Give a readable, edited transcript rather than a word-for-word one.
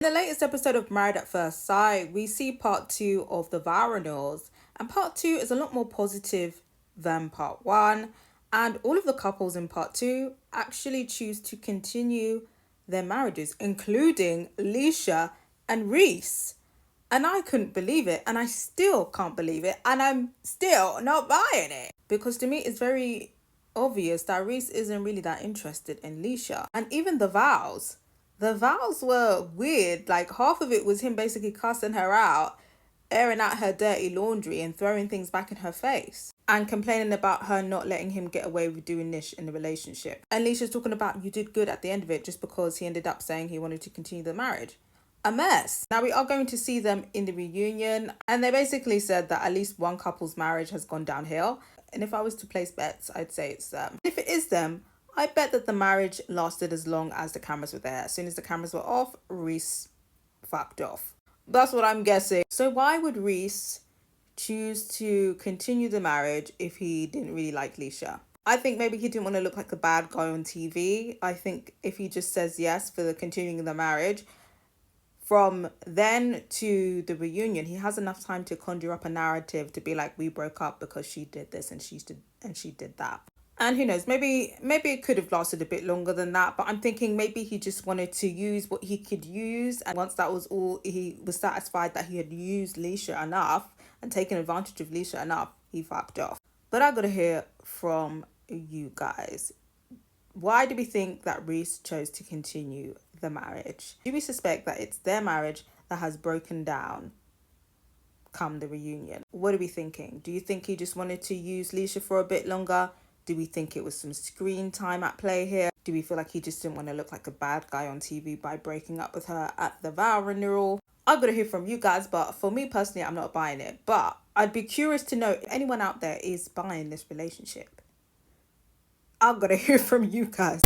The latest episode of Married at First Sight, we see part 2 of the vow renewals, and part 2 is a lot more positive than part 1, and all of the couples in part 2 actually choose to continue their marriages, including Leisha and Reiss. And I couldn't believe it, and I still can't believe it, and I'm still not buying it. Because to me, it's very obvious that Reiss isn't really that interested in Leisha. And even the vows were weird. Like, half of it was him basically cussing her out, airing out her dirty laundry and throwing things back in her face, and complaining about her not letting him get away with doing this in the relationship. And Leisha's talking about you did good at the end of it just because he ended up saying he wanted to continue the marriage. A mess. Now we are going to see them in the reunion, and they basically said that at least one couple's marriage has gone downhill. And if I was to place bets, I'd say it's them. If it is them, I bet that the marriage lasted as long as the cameras were there. As soon as the cameras were off, Reiss fucked off. That's what I'm guessing. So why would Reiss choose to continue the marriage if he didn't really like Leisha? I think maybe he didn't want to look like a bad guy on TV. I think if he just says yes for the continuing the marriage, from then to the reunion, he has enough time to conjure up a narrative to be like, we broke up because she did this and she did that. And who knows, maybe it could have lasted a bit longer than that, but I'm thinking maybe he just wanted to use what he could use, and once that was all, he was satisfied that he had used Leisha enough and taken advantage of Leisha enough, he fucked off. But I gotta hear from you guys. Why do we think that Reiss chose to continue the marriage? Do we suspect that it's their marriage that has broken down come the reunion? What are we thinking? Do you think he just wanted to use Leisha for a bit longer? Do we think it was some screen time at play here? Do we feel like he just didn't want to look like a bad guy on TV by breaking up with her at the vow renewal? I'm going to hear from you guys, but for me personally, I'm not buying it. But I'd be curious to know if anyone out there is buying this relationship. I'm going to hear from you guys.